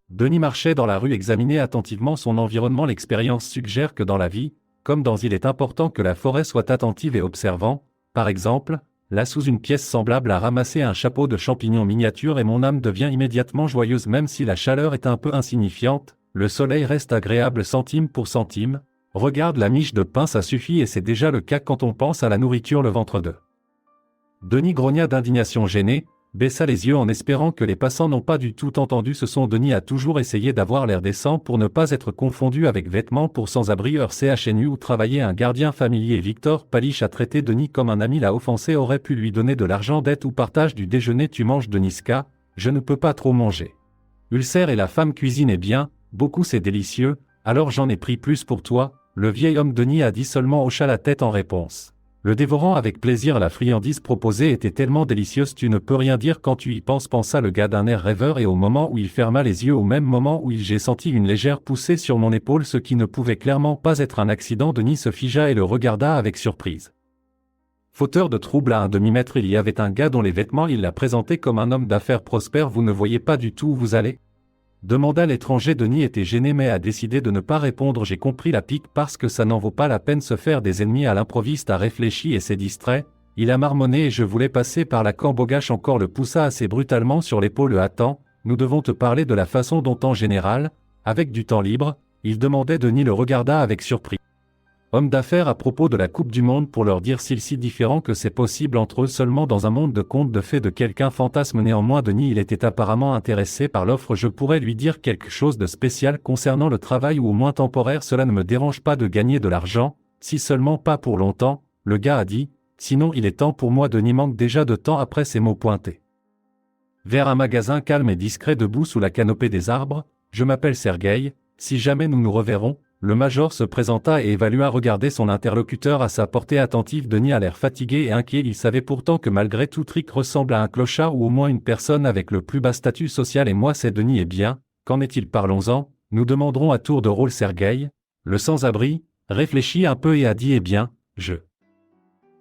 Denis marchait dans la rue, examinait attentivement son environnement. L'expérience suggère que dans la vie, comme dans il est important que la forêt soit attentive et observant. Par exemple, là sous une pièce semblable à ramasser un chapeau de champignons miniature et mon âme devient immédiatement joyeuse même si la chaleur est un peu insignifiante, le soleil reste agréable centime pour centime. Regarde la miche de pain, ça suffit et c'est déjà le cas quand on pense à la nourriture le ventre de. Denis grogna d'indignation gênée, baissa les yeux en espérant que les passants n'ont pas du tout entendu ce son. Denis a toujours essayé d'avoir l'air décent pour ne pas être confondu avec vêtements pour sans-abri CHNU où travaillait un gardien familier. Victor Palich a traité Denis comme un ami, l'a offensé, aurait pu lui donner de l'argent dette ou partage du déjeuner. Tu manges de Niska, je ne peux pas trop manger. Ulcère et la femme cuisine est bien, beaucoup c'est délicieux, alors j'en ai pris plus pour toi, le vieil homme. Denis a dit seulement, hocha la tête en réponse. Le dévorant avec plaisir, la friandise proposée était tellement délicieuse tu ne peux rien dire quand tu y penses, pensa le gars d'un air rêveur et au moment où il ferma les yeux, au même moment où j'ai senti une légère poussée sur mon épaule, ce qui ne pouvait clairement pas être un accident. Denis se figea et le regarda avec surprise. Fauteur de trouble à un demi-mètre, il y avait un gars dont les vêtements il l'a présenté comme un homme d'affaires prospère. Vous ne voyez pas du tout où vous allez ? Demanda l'étranger. Denis était gêné mais a décidé de ne pas répondre. J'ai compris la pique parce que ça n'en vaut pas la peine se faire des ennemis à l'improviste, a réfléchi et s'est distrait. Il a marmonné et je voulais passer par la Cambogache. Encore le poussa assez brutalement sur l'épaule. Attends, nous devons te parler de la façon dont en général, avec du temps libre, il demandait. Denis le regarda avec surprise. Homme d'affaires à propos de la Coupe du Monde pour leur dire s'il si différent que c'est possible entre eux seulement dans un monde de contes de fées de quelqu'un fantasme. Néanmoins Denis il était apparemment intéressé par l'offre. Je pourrais lui dire quelque chose de spécial concernant le travail ou au moins temporaire. Cela ne me dérange pas de gagner de l'argent, si seulement pas pour longtemps, le gars a dit, sinon il est temps pour moi. Denis manque déjà de temps après ces mots pointés vers un magasin calme et discret debout sous la canopée des arbres. Je m'appelle Sergueï, si jamais nous nous reverrons. Le major se présenta et évalua regarder son interlocuteur à sa portée attentive. Denis a l'air fatigué et inquiet. Il savait pourtant que malgré tout Rick ressemble à un clochard ou au moins une personne avec le plus bas statut social. Et moi c'est Denis. Eh bien, qu'en est-il? Parlons-en, nous demanderons à tour de rôle. Sergueï, le sans-abri, réfléchit un peu et a dit eh bien, je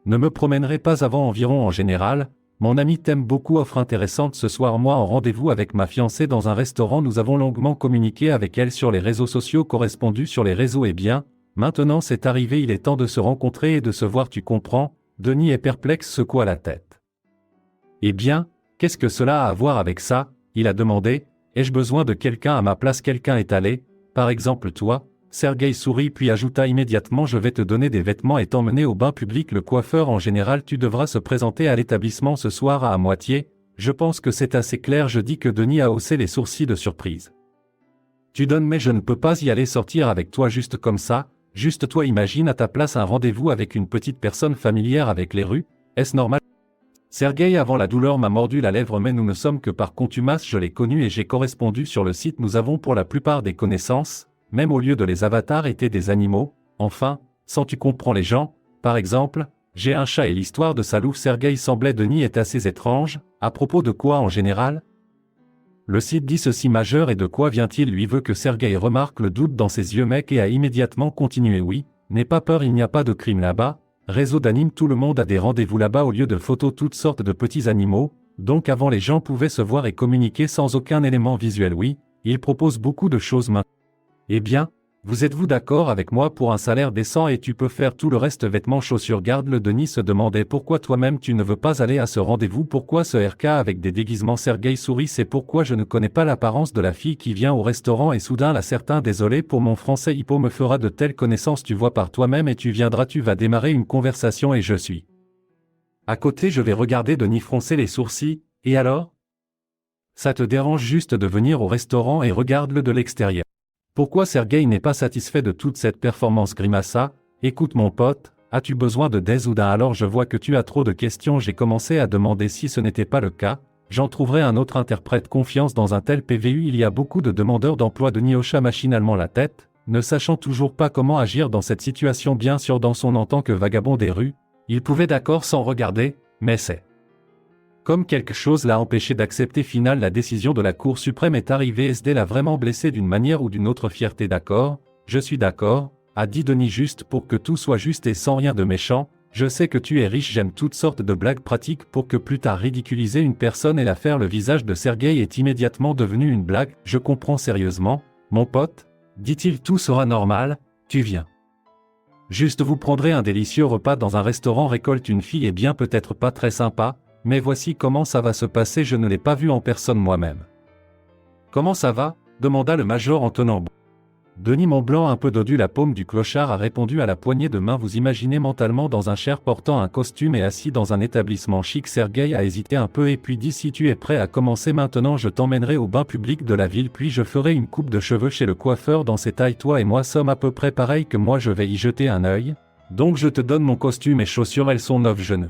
ne me promènerai pas avant environ en général. Mon ami t'aime beaucoup. Offre intéressante ce soir. Moi en rendez-vous avec ma fiancée dans un restaurant. Nous avons longuement communiqué avec elle sur les réseaux sociaux, correspondu sur les réseaux. Eh bien, maintenant c'est arrivé, il est temps de se rencontrer et de se voir. Tu comprends? Denis est perplexe, secoua la tête. Eh bien, qu'est-ce que cela a à voir avec ça? Il a demandé. Ai-je besoin de quelqu'un à ma place? Quelqu'un est allé, par exemple toi? Sergueï sourit puis ajouta immédiatement je vais te donner des vêtements et t'emmener au bain public. Le coiffeur en général. Tu devras se présenter à l'établissement ce soir à moitié. Je pense que c'est assez clair. Je dis que Denis a haussé les sourcils de surprise. Tu donnes mais je ne peux pas y aller sortir avec toi juste comme ça. Juste toi, imagine à ta place un rendez-vous avec une petite personne familière avec les rues. Est-ce normal? Sergueï, avant la douleur m'a mordu la lèvre mais nous ne sommes que par contumace. Je l'ai connu et j'ai correspondu sur le site. Nous avons pour la plupart des connaissances. Même au lieu de les avatars étaient des animaux, enfin, sans tu comprends les gens, par exemple, j'ai un chat et l'histoire de sa louve. Sergueï semblait Denis est assez étrange, à propos de quoi en général? Le site dit ceci majeur et de quoi vient-il? Lui veut que Sergueï remarque le doute dans ses yeux mec et a immédiatement continué oui, n'aie pas peur il n'y a pas de crime là-bas, réseau d'animes tout le monde a des rendez-vous là-bas au lieu de photos toutes sortes de petits animaux, donc avant les gens pouvaient se voir et communiquer sans aucun élément visuel oui, il propose beaucoup de choses maintenant. Eh bien, vous êtes-vous d'accord avec moi pour un salaire décent et tu peux faire tout le reste vêtements chaussures? Garde le Denis se demandait pourquoi toi-même tu ne veux pas aller à ce rendez-vous, pourquoi ce RK avec des déguisements? Sergueï sourit c'est pourquoi je ne connais pas l'apparence de la fille qui vient au restaurant et soudain là certain désolé pour mon français Hippo me fera de telles connaissances tu vois par toi-même et tu viendras tu vas démarrer une conversation et je suis à côté. Je vais regarder Denis froncer les sourcils, et alors? Ça te dérange juste de venir au restaurant et regarde-le de l'extérieur. Pourquoi Sergueï n'est pas satisfait de toute cette performance? Grimaça. Écoute mon pote, as-tu besoin de des ou d'un? Alors je vois que tu as trop de questions. J'ai commencé à demander si ce n'était pas le cas, j'en trouverais un autre interprète. Confiance dans un tel PVU, il y a beaucoup de demandeurs d'emploi. Denis hocha machinalement la tête, ne sachant toujours pas comment agir dans cette situation. Bien sûr dans son en tant que vagabond des rues, il pouvait d'accord sans regarder, mais c'est comme quelque chose l'a empêché d'accepter. Final la décision de la Cour suprême est arrivée. SD l'a vraiment blessé d'une manière ou d'une autre. Fierté d'accord, je suis d'accord, a dit Denis juste pour que tout soit juste et sans rien de méchant. Je sais que tu es riche, j'aime toutes sortes de blagues pratiques pour que plus tard ridiculiser une personne et la faire. Le visage de Sergueï est immédiatement devenu une blague. Je comprends sérieusement, mon pote, dit-il, tout sera normal, tu viens. Juste vous prendrez un délicieux repas dans un restaurant, récolte une fille et bien peut-être pas très sympa, mais voici comment ça va se passer, je ne l'ai pas vu en personne moi-même. Comment ça va ? Demanda le major en tenant bon. Denis Montblanc, un peu dodu la paume du clochard, a répondu à la poignée de main. Vous imaginez mentalement dans un cher portant un costume et assis dans un établissement chic. Sergueï a hésité un peu et puis dit, si tu es prêt à commencer maintenant, je t'emmènerai au bain public de la ville, puis je ferai une coupe de cheveux chez le coiffeur dans ces tailles. Toi et moi sommes à peu près pareils, que moi je vais y jeter un œil. Donc je te donne mon costume et chaussures, elles sont neuves, je ne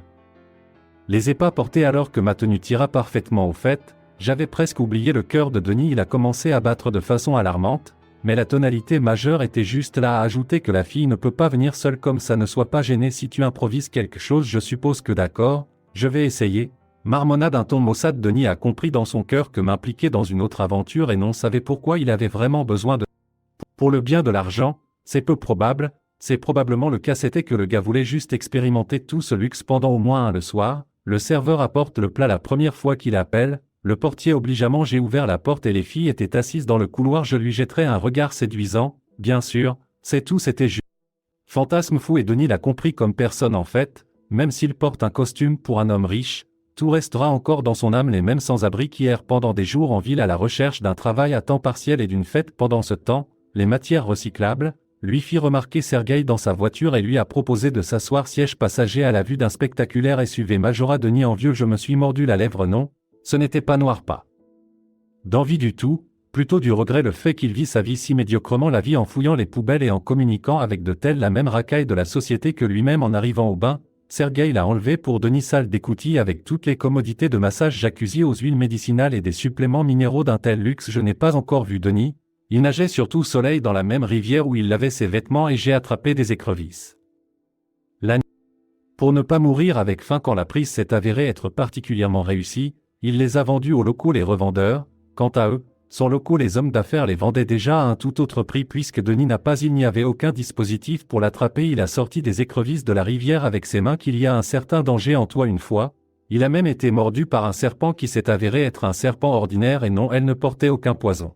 les ai pas portées alors que ma tenue tira parfaitement. Au fait, j'avais presque oublié le cœur de Denis. Il a commencé à battre de façon alarmante. Mais la tonalité majeure était juste là. À ajouter que la fille ne peut pas venir seule comme ça, ne sois pas gêné si tu improvises quelque chose. Je suppose que d'accord, je vais essayer. Marmonna d'un ton maussade. Denis a compris dans son cœur que m'impliquer dans une autre aventure et non savait pourquoi il avait vraiment besoin de... Pour le bien de l'argent, c'est peu probable, c'est probablement le cas. C'était que le gars voulait juste expérimenter tout ce luxe pendant au moins un le soir. Le serveur apporte le plat la première fois qu'il appelle. Le portier oblige à manger. Ouvert la porte et les filles étaient assises dans le couloir. Je lui jetterai un regard séduisant, bien sûr, c'est tout, c'était juste. Fantasme fou, et Denis l'a compris comme personne en fait, même s'il porte un costume pour un homme riche, tout restera encore dans son âme. Les mêmes sans-abri qui errent pendant des jours en ville à la recherche d'un travail à temps partiel et d'une fête pendant ce temps, les matières recyclables, lui fit remarquer Sergueï dans sa voiture et lui a proposé de s'asseoir siège passager à la vue d'un spectaculaire SUV. Majora Denis envieux, je me suis mordu la lèvre. Non. Ce n'était pas noir, pas d'envie du tout, plutôt du regret, le fait qu'il vit sa vie si médiocrement, la vie en fouillant les poubelles et en communiquant avec de tels la même racaille de la société que lui-même. En arrivant au bain, Sergueï l'a enlevé pour Denis, salle d'écoutille avec toutes les commodités de massage, jacuzzi aux huiles médicinales et des suppléments minéraux d'un tel luxe. Je n'ai pas encore vu Denis, il nageait surtout soleil dans la même rivière où il lavait ses vêtements et j'ai attrapé des écrevisses. La nuit, pour ne pas mourir avec faim. Quand la prise s'est avérée être particulièrement réussie, il les a vendus aux locaux. Les revendeurs, quant à eux, sont locaux. Les hommes d'affaires les vendaient déjà à un tout autre prix puisque Denis il n'y avait aucun dispositif pour l'attraper. Il a sorti des écrevisses de la rivière avec ses mains. Qu'il y a un certain danger en toi. Une fois, il a même été mordu par un serpent qui s'est avéré être un serpent ordinaire et non, elle ne portait aucun poison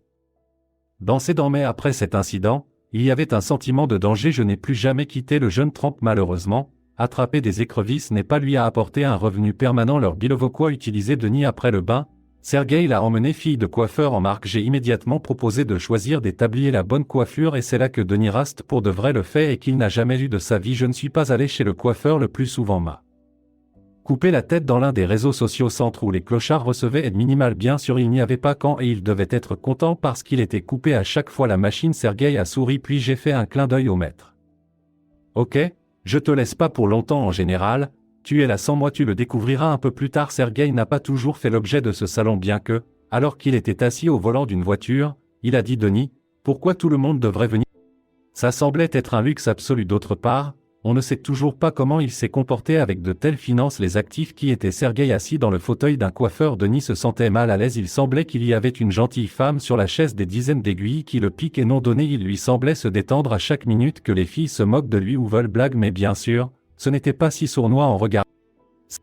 dans ses dents. Mais après cet incident, il y avait un sentiment de danger. Je n'ai plus jamais quitté le jeune Trump. Malheureusement, attraper des écrevisses n'est pas lui à apporter un revenu permanent. Leur bilovoquois utilisé. Denis après le bain, Sergueï l'a emmené fille de coiffeur en marque. J'ai immédiatement proposé de choisir des tabliers, la bonne coiffure, et c'est là que Denis Rast pour de vrai le fait et qu'il n'a jamais eu de sa vie. Je ne suis pas allé chez le coiffeur le plus souvent. M'a coupé la tête dans l'un des réseaux sociaux centres où les clochards recevaient aide minimale. Bien sûr, il n'y avait pas quand et il devait être content parce qu'il était coupé à chaque fois la machine. Sergueï a souri puis j'ai fait un clin d'œil au maître. Ok, je te laisse pas pour longtemps en général. Tu es là sans moi, tu le découvriras un peu plus tard. Sergueï n'a pas toujours fait l'objet de ce salon, bien que, alors qu'il était assis au volant d'une voiture, il a dit Denis, pourquoi tout le monde devrait venir? Ça semblait être un luxe absolu. D'autre part, on ne sait toujours pas comment il s'est comporté avec de telles finances. Les actifs qui étaient Sergueï assis dans le fauteuil d'un coiffeur. Denis se sentait mal à l'aise. Il semblait qu'il y avait une gentille femme sur la chaise, des dizaines d'aiguilles qui le piquent et non données. Il lui semblait se détendre à chaque minute, que les filles se moquent de lui ou veulent blague, mais bien sûr, ce n'était pas si sournois en regard.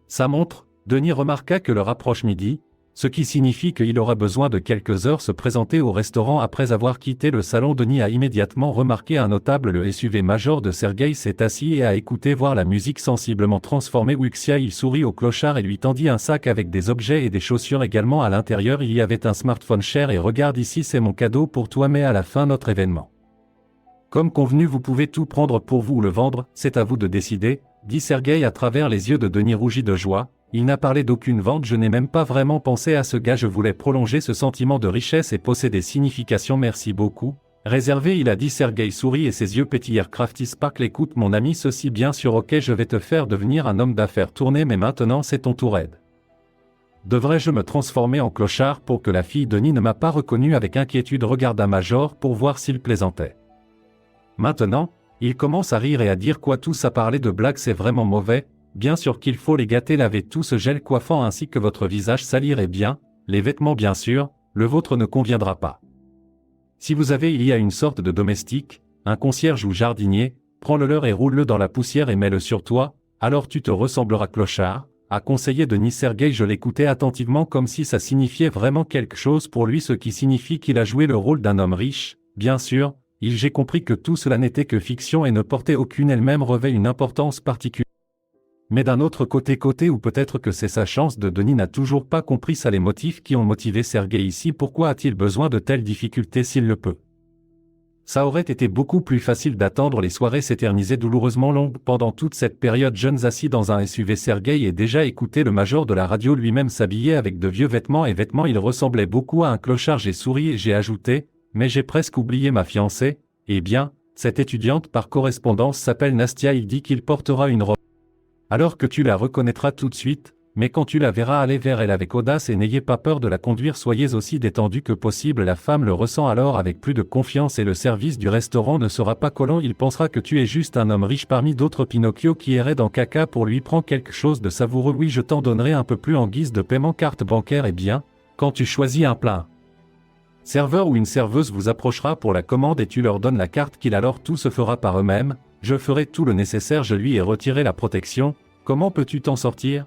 Sa montre, Denis remarqua que l'heure approche midi, ce qui signifie qu'il aura besoin de quelques heures se présenter au restaurant. Après avoir quitté le salon, Denis a immédiatement remarqué un notable. Le SUV major de Sergueï s'est assis et a écouté voir la musique sensiblement transformée. Wuxia, il sourit au clochard et lui tendit un sac avec des objets et des chaussures également. À l'intérieur, il y avait un smartphone cher et regarde ici, c'est mon cadeau pour toi, mais à la fin notre événement. Comme convenu, vous pouvez tout prendre pour vous ou le vendre, c'est à vous de décider, dit Sergueï à travers les yeux de Denis rougis de joie. Il n'a parlé d'aucune vente. Je n'ai même pas vraiment pensé à ce gars. Je voulais prolonger ce sentiment de richesse et posséder signification. Merci beaucoup. Réservé, il a dit. Sergueï sourit et ses yeux pétillèrent. Crafty Sparkle, écoute mon ami, ceci bien sûr, ok, je vais te faire devenir un homme d'affaires tourné, mais maintenant c'est ton tour. Ed. Devrais-je me transformer en clochard pour que la fille Denis ne m'a pas reconnu? Avec inquiétude regarda Major pour voir s'il plaisantait. Maintenant, il commence à rire et à dire quoi, tout ça parler de blagues, c'est vraiment mauvais. Bien sûr qu'il faut les gâter, laver tout ce gel coiffant ainsi que votre visage salirait bien, les vêtements bien sûr, le vôtre ne conviendra pas. Si vous avez, il y a une sorte de domestique, un concierge ou jardinier, prends-le leur et roule-le dans la poussière et mets-le sur toi, Alors tu te ressembleras clochard, a conseillé Denis Sergueï. Je l'écoutais attentivement comme si ça signifiait vraiment quelque chose pour lui, ce qui signifie qu'il a joué le rôle d'un homme riche, bien sûr. J'ai compris que tout cela n'était que fiction et ne portait aucune, elle-même revêt une importance particulière. Mais d'un autre côté, ou peut-être que c'est sa chance, Denis n'a toujours pas compris ça, les motifs qui ont motivé Sergueï ici. Pourquoi a-t-il besoin de telles difficultés s'il le peut? Ça aurait été beaucoup plus facile d'attendre. Les soirées s'éternisaient douloureusement longues pendant toute cette période. Jeunes assis dans un SUV, Sergueï et déjà écouté le major de la radio lui-même s'habillait avec de vieux vêtements et vêtements. Il ressemblait beaucoup à un clochard. J'ai souri et j'ai ajouté, mais j'ai presque oublié ma fiancée. Eh bien, cette étudiante par correspondance s'appelle Nastia. Il dit qu'il portera une robe. Alors que tu la reconnaîtras tout de suite, mais quand tu la verras, allez vers elle avec audace et n'ayez pas peur de la conduire. Soyez aussi détendu que possible. La femme le ressent alors avec plus de confiance et le service du restaurant ne sera pas collant. Il pensera que tu es juste un homme riche parmi d'autres. Pinocchio qui errait dans caca pour lui prend quelque chose de savoureux. Oui, je t'en donnerai un peu plus en guise de paiement. Carte bancaire. Eh bien, quand tu choisis un plat, serveur ou une serveuse vous approchera pour la commande et tu leur donnes la carte qu'il alors tout se fera par eux-mêmes. Je ferai tout le nécessaire. Je lui ai retiré la protection. Comment peux-tu t'en sortir?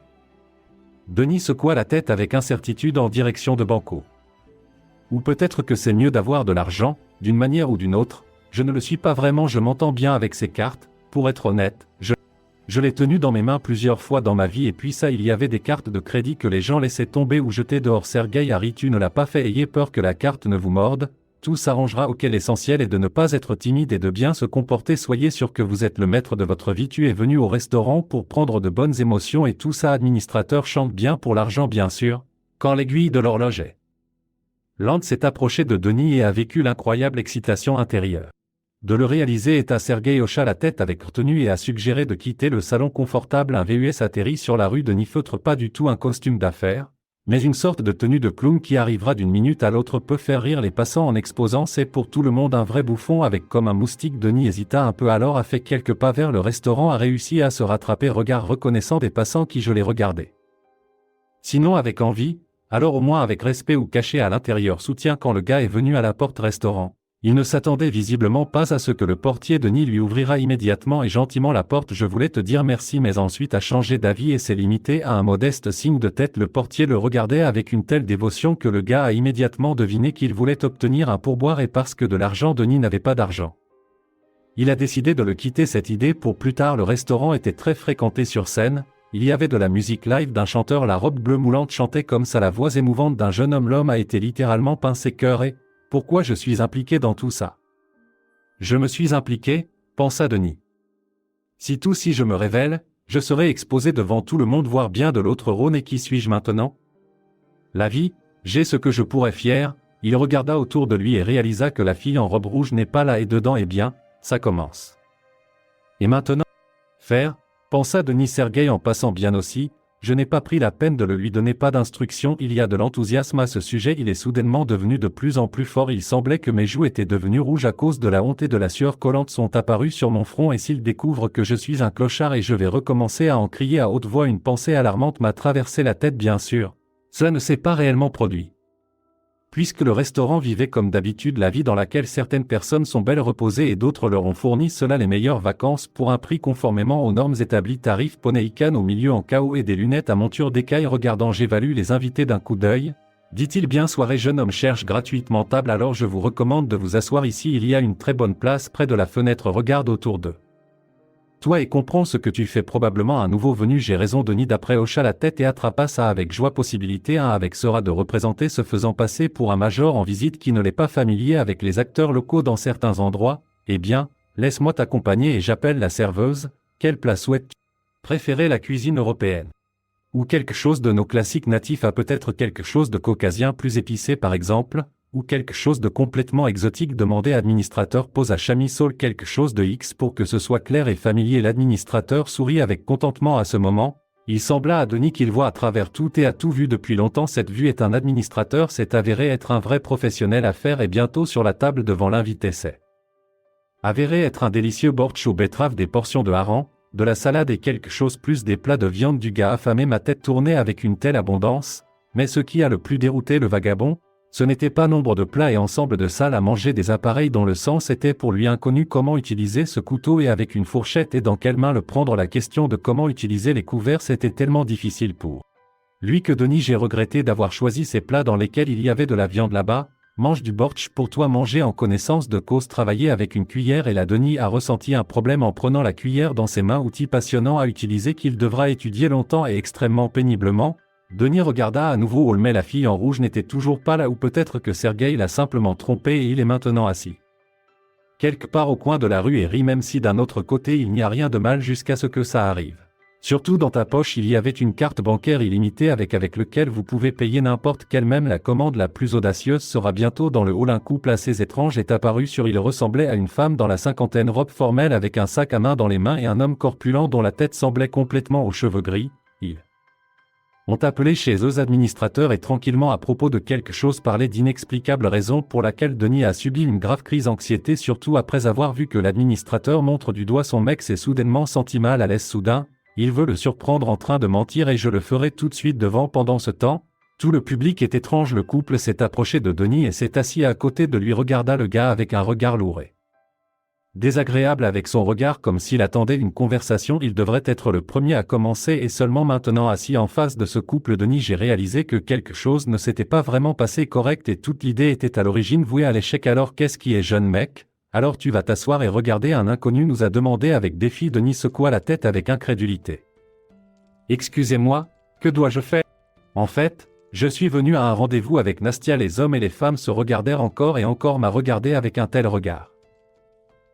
Denis secoua la tête avec incertitude en direction de Banco. Ou peut-être que c'est mieux d'avoir de l'argent, d'une manière ou d'une autre. Je ne le suis pas vraiment. Je m'entends bien avec ces cartes. Pour être honnête, je l'ai tenu dans mes mains plusieurs fois dans ma vie. Et puis ça, il y avait des cartes de crédit que les gens laissaient tomber ou jetaient dehors. Sergueï, Harry, tu ne l'as pas fait. Ayez peur que la carte ne vous morde. Tout s'arrangera. Ok, l'essentiel est de ne pas être timide et de bien se comporter. Soyez sûr que vous êtes le maître de votre vie. Tu es venu au restaurant pour prendre de bonnes émotions et tout ça. Administrateur chante bien pour l'argent, bien sûr. Quand l'aiguille de l'horloge est. Land s'est approché de Denis et a vécu l'incroyable excitation intérieure. De le réaliser est à Sergueï hocha la tête avec retenue et a suggéré de quitter le salon confortable. Un VUS atterrit sur la rue. Denis feutre pas du tout un costume d'affaires, mais une sorte de tenue de clown qui arrivera d'une minute à l'autre peut faire rire les passants en exposant c'est pour tout le monde un vrai bouffon avec comme un moustique. Denis hésita un peu alors a fait quelques pas vers le restaurant, a réussi à se rattraper, regard reconnaissant des passants qui je les regardais. Sinon avec envie, alors au moins avec respect ou caché à l'intérieur. Soutien quand le gars est venu à la porte restaurant. Il ne s'attendait visiblement pas à ce que le portier Denis lui ouvrira immédiatement et gentiment la porte. Je voulais te dire merci, mais ensuite a changé d'avis et s'est limité à un modeste signe de tête. Le portier le regardait avec une telle dévotion que le gars a immédiatement deviné qu'il voulait obtenir un pourboire et parce que de l'argent, Denis n'avait pas d'argent. Il a décidé de le quitter. Cette idée pour plus tard. Le restaurant était très fréquenté sur scène. Il y avait de la musique live d'un chanteur. La robe bleue moulante chantait comme ça, la voix émouvante d'un jeune homme. L'homme a été littéralement pincé cœur et... Pourquoi je suis impliqué dans tout ça? Je me suis impliqué, pensa Denis. Si je me révèle, je serai exposé devant tout le monde, voire bien de l'autre Rhône. Et qui suis-je maintenant? La vie, j'ai ce que je pourrais fier. Il regarda autour de lui et réalisa que la fille en robe rouge n'est pas là et dedans, eh bien, ça commence. Et maintenant? Faire, pensa Denis. Sergueï en passant bien aussi. Je n'ai pas pris la peine de le lui donner, pas d'instruction. Il y a de l'enthousiasme à ce sujet. Il est soudainement devenu de plus en plus fort. Il semblait que mes joues étaient devenues rouges à cause de la honte et de la sueur collante sont apparues sur mon front. Et s'il découvre que je suis un clochard et je vais recommencer à en crier à haute voix. Une pensée alarmante m'a traversé la tête. Bien sûr, cela ne s'est pas réellement produit. Puisque le restaurant vivait comme d'habitude la vie dans laquelle certaines personnes sont belles reposées et d'autres leur ont fourni cela, les meilleures vacances pour un prix conformément aux normes établies. Tarif Poneikan au milieu en chaos et des lunettes à monture d'écaille. Regardant, j'évalue les invités d'un coup d'œil. Dit-il bien soirée, jeune homme cherche gratuitement table, alors je vous recommande de vous asseoir ici, il y a une très bonne place près de la fenêtre, regarde autour d'eux. Toi et comprends ce que tu fais, probablement un nouveau venu. J'ai raison. Denis d'après hocha la tête et attrapa ça avec joie. Possibilité 1 avec sera de représenter se faisant passer pour un major en visite qui ne l'est pas, familier avec les acteurs locaux dans certains endroits. Eh bien, laisse-moi t'accompagner et j'appelle la serveuse. Quelle place souhaites-tu? Préférer la cuisine européenne? Ou quelque chose de nos classiques natifs, à peut-être quelque chose de caucasien plus épicé par exemple? Ou quelque chose de complètement exotique? Demandait administrateur. Pose à Chamisol quelque chose de X pour que ce soit clair et familier. L'administrateur sourit avec contentement à ce moment. Il sembla à Denis qu'il voit à travers tout et a tout vu depuis longtemps. Cette vue est un administrateur s'est avéré être un vrai professionnel. Affaire est bientôt sur la table devant l'invité. C'est avéré être un délicieux bortsch aux betteraves, des portions de hareng, de la salade et quelque chose plus, des plats de viande. Du gars affamé, ma tête tournait avec une telle abondance. Mais ce qui a le plus dérouté le vagabond, Ce n'était pas nombre de plats et ensemble de salles à manger, des appareils dont le sens était pour lui inconnu. Comment utiliser ce couteau et avec une fourchette et dans quelle main le prendre? La question de comment utiliser les couverts c'était tellement difficile pour lui que Denis, j'ai regretté d'avoir choisi ces plats dans lesquels il y avait de la viande là-bas. Mange du bortsch pour toi, manger en connaissance de cause, travailler avec une cuillère. Et là Denis a ressenti un problème en prenant la cuillère dans ses mains, outil passionnant à utiliser qu'il devra étudier longtemps et extrêmement péniblement. Denis regarda à nouveau Haul, mais la fille en rouge n'était toujours pas là, ou peut-être que Sergueï l'a simplement trompé et il est maintenant assis quelque part au coin de la rue et rit, même si d'un autre côté il n'y a rien de mal jusqu'à ce que ça arrive. Surtout dans ta poche il y avait une carte bancaire illimitée avec lequel vous pouvez payer n'importe quelle, même la commande la plus audacieuse sera bientôt dans le hall. Un couple assez étrange est apparu il ressemblait à une femme dans la cinquantaine, robe formelle avec un sac à main dans les mains, et un homme corpulent dont la tête semblait complètement aux cheveux gris. Ils ont appelé chez eux administrateurs et tranquillement à propos de quelque chose parlait d'inexplicable raison pour laquelle Denis a subi une grave crise d'anxiété, surtout après avoir vu que l'administrateur montre du doigt son mec, s'est soudainement senti mal à l'aise. Soudain, il veut le surprendre en train de mentir et je le ferai tout de suite devant. Pendant ce temps, tout le public est étrange. Le couple s'est approché de Denis et s'est assis à côté de lui, regarda le gars avec un regard lourd et désagréable avec son regard, comme s'il attendait une conversation. Il devrait être le premier à commencer et seulement maintenant assis en face de ce couple Denis, j'ai réalisé que quelque chose ne s'était pas vraiment passé correct et toute l'idée était à l'origine vouée à l'échec. Alors qu'est-ce qui est, jeune mec? Alors tu vas t'asseoir et regarder un inconnu, nous a demandé avec défi. Denis secoua la tête avec incrédulité. Excusez-moi, que dois-je faire? En fait, je suis venu à un rendez-vous avec Nastia. Les hommes et les femmes se regardèrent encore et encore, m'a regardé avec un tel regard.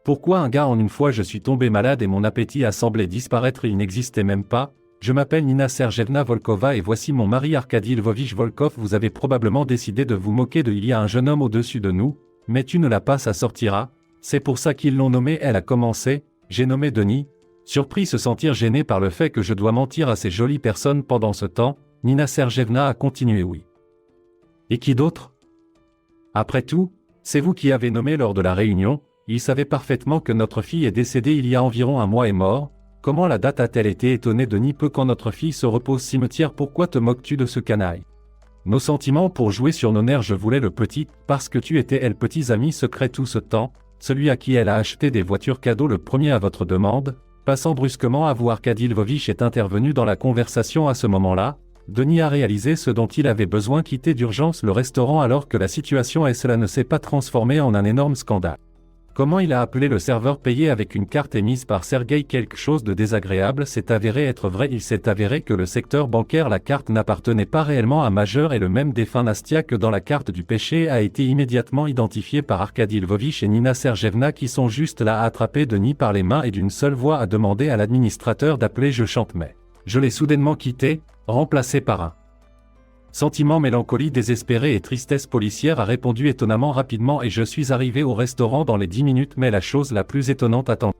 Pourquoi un gars en une fois? Je suis tombé malade et mon appétit a semblé disparaître, il n'existait même pas. Je m'appelle Nina Sergeyevna Volkova et voici mon mari Arkady Lvovitch Volkov. Vous avez probablement décidé de vous moquer de il y a un jeune homme au-dessus de nous, mais tu ne l'as pas, ça sortira. C'est pour ça qu'ils l'ont nommé. Elle a commencé. J'ai nommé Denis. Surpris, se sentir gêné par le fait que je dois mentir à ces jolies personnes. Pendant ce temps, Nina Sergeyevna a continué. Oui. Et qui d'autre? Après tout, c'est vous qui avez nommé lors de la réunion. Il savait parfaitement que notre fille est décédée il y a environ un mois et mort. Comment la date a-t-elle été? Étonné Denis. Peu quand notre fille se repose cimetière. Pourquoi te moques-tu de ce canaille? Nos sentiments pour jouer sur nos nerfs. Je voulais le petit, parce que tu étais elle, petits amis secrets tout ce temps, celui à qui elle a acheté des voitures cadeaux, le premier à votre demande. Passant brusquement à vous, Arkady Lvovitch est intervenu dans la conversation. À ce moment-là, Denis a réalisé ce dont il avait besoin, quitter d'urgence le restaurant alors que la situation et cela ne s'est pas transformé en un énorme scandale. Comment il a appelé le serveur payé avec une carte émise par Sergueï? Quelque chose de désagréable s'est avéré être vrai. Il s'est avéré que le secteur bancaire, la carte n'appartenait pas réellement à Majeur et le même défunt Nastia que dans la carte du péché a été immédiatement identifié par Arkady Lvovitch et Nina Sergeyevna qui sont juste là à attraper Denis par les mains et d'une seule voix à demander à l'administrateur d'appeler. Je chante mais je l'ai soudainement quitté, remplacé par un sentiment mélancolie, désespéré et tristesse policière, a répondu étonnamment rapidement et je suis arrivé au restaurant dans les 10 minutes. Mais la chose la plus étonnante attend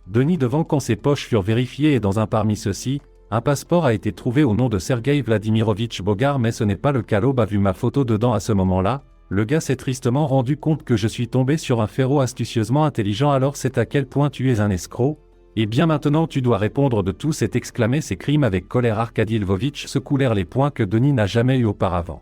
Denis devant quand ses poches furent vérifiées et dans un parmi ceux-ci, un passeport a été trouvé au nom de Sergueï Vladimirovitch Bogar, mais ce n'est pas le cas. L'aube a vu ma photo dedans. À ce moment-là, le gars s'est tristement rendu compte que je suis tombé sur un ferrot astucieusement intelligent. Alors c'est à quel point tu es un escroc? Et bien maintenant tu dois répondre de tout, s'est exclamé ses crimes avec colère. Arkady Lvovitch se coulèrent les poings que Denis n'a jamais eu auparavant.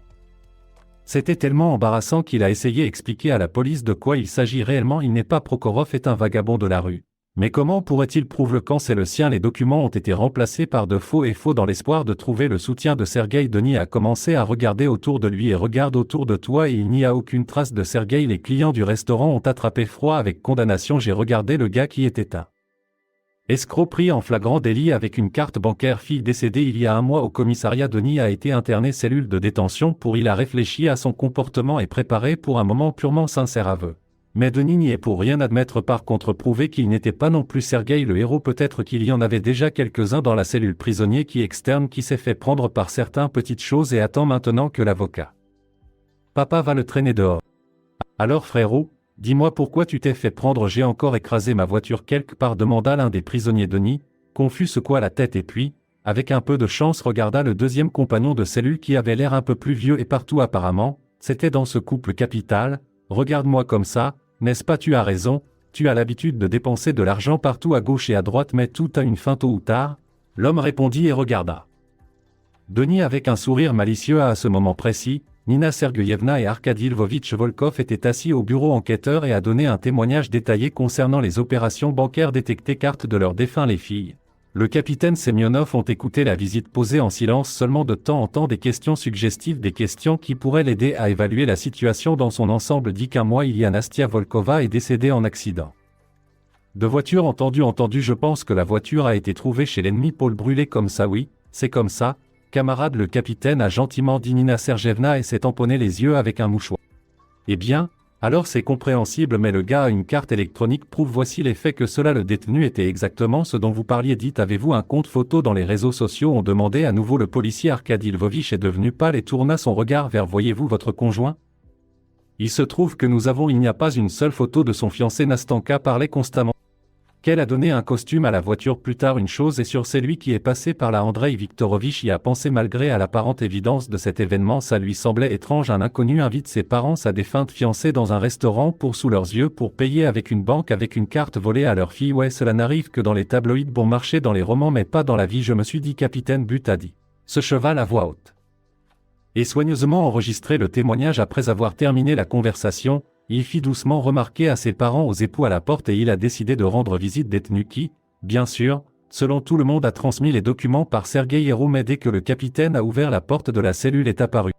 C'était tellement embarrassant qu'il a essayé d'expliquer à la police de quoi il s'agit réellement. Il n'est pas Prokhorov, est un vagabond de la rue. Mais comment pourrait-il prouver quand c'est le sien? Les documents ont été remplacés par de faux et faux dans l'espoir de trouver le soutien de Sergueï. Denis a commencé à regarder autour de lui et regarde autour de toi et il n'y a aucune trace de Sergueï. Les clients du restaurant ont attrapé froid avec condamnation. J'ai regardé le gars qui était un escroc pris en flagrant délit avec une carte bancaire, fille décédée il y a un mois au commissariat. Denis a été interné cellule de détention pour il a réfléchi à son comportement et préparé pour un moment purement sincère aveu. Mais Denis n'y est pour rien admettre, par contre prouver qu'il n'était pas non plus Sergueï le héros. Peut-être qu'il y en avait déjà quelques-uns dans la cellule prisonnier qui externe qui s'est fait prendre par certaines petites choses et attend maintenant que l'avocat papa va le traîner dehors. Alors frérot, dis-moi pourquoi tu t'es fait prendre? J'ai encore écrasé ma voiture quelque part, demanda l'un des prisonniers. Denis, confus, secoua la tête et puis, avec un peu de chance, regarda le deuxième compagnon de cellule qui avait l'air un peu plus vieux et partout apparemment, c'était dans ce couple capital. Regarde-moi comme ça, n'est-ce pas? Tu as raison, tu as l'habitude de dépenser de l'argent partout à gauche et à droite, mais tout a une fin tôt ou tard. L'homme répondit et regarda Denis avec un sourire malicieux. À ce moment précis, Nina Sergeyevna et Arkady Lvovitch Volkov étaient assis au bureau enquêteur et a donné un témoignage détaillé concernant les opérations bancaires détectées cartes de leurs défunts les filles. Le capitaine Semyonov ont écouté la visite posée en silence seulement de temps en temps des questions suggestives, des questions qui pourraient l'aider à évaluer la situation dans son ensemble. Dit qu'un mois il y a Nastia Volkova est décédée en accident de voiture. Entendu, je pense que la voiture a été trouvée chez l'ennemi. Paul brûlé comme ça. Oui, c'est comme ça, camarade. Le capitaine a gentiment dit Nina Sergeyevna et s'est tamponné les yeux avec un mouchoir. Eh bien, alors c'est compréhensible, mais le gars a une carte électronique prouve. Voici les faits que cela. Le détenu était exactement ce dont vous parliez. Dites, avez-vous un compte photo dans les réseaux sociaux? On demandait à nouveau. Le policier Arkady Lvovitch est devenu pâle et tourna son regard vers voyez-vous votre conjoint? Il se trouve que il n'y a pas une seule photo de son fiancé. Nastanka parlait constamment. Qu'elle a donné un costume à la voiture plus tard. Une chose est sûre, c'est lui qui est passé par là. Andrei Viktorovitch y a pensé malgré à l'apparente évidence de cet événement. Ça lui semblait étrange. Un inconnu invite ses parents, sa défunte fiancée, dans un restaurant sous leurs yeux pour payer avec une banque avec une carte volée à leur fille. Ouais, cela n'arrive que dans les tabloïds, bon marché dans les romans, mais pas dans la vie. Je me suis dit. Capitaine Butt a dit ce cheval à voix haute et soigneusement enregistré le témoignage. Après avoir terminé la conversation, il fit doucement remarquer à ses parents, aux époux à la porte, et il a décidé de rendre visite détenu qui, bien sûr, selon tout le monde, a transmis les documents par Sergueï Héroum. Mais dès que le capitaine a ouvert la porte de la cellule est apparu.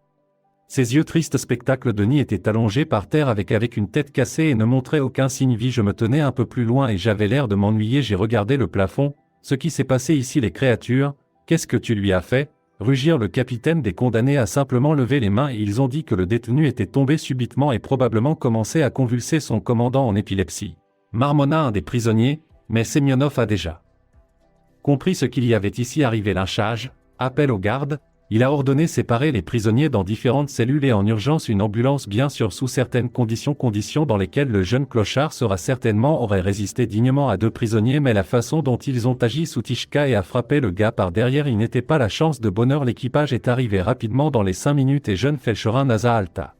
Ses yeux tristes spectacle. Denis était allongé par terre avec une tête cassée et ne montrait aucun signe vie. Je me tenais un peu plus loin et j'avais l'air de m'ennuyer. J'ai regardé le plafond. Ce qui s'est passé ici, les créatures, qu'est-ce que tu lui as fait? Rugir le capitaine. Des condamnés a simplement levé les mains et ils ont dit que le détenu était tombé subitement et probablement commençait à convulser, son commandant en épilepsie. Marmonna un des prisonniers, mais Semyonov a déjà compris ce qu'il y avait ici. Arrivé lynchage, appel aux gardes, il a ordonné séparer les prisonniers dans différentes cellules et en urgence une ambulance, bien sûr sous certaines conditions dans lesquelles le jeune clochard aurait résisté dignement à deux prisonniers, mais la façon dont ils ont agi sous Tishka et a frappé le gars par derrière, il n'était pas la chance de bonheur. L'équipage est arrivé rapidement dans les 5 minutes et jeune Felcherin nasa alta.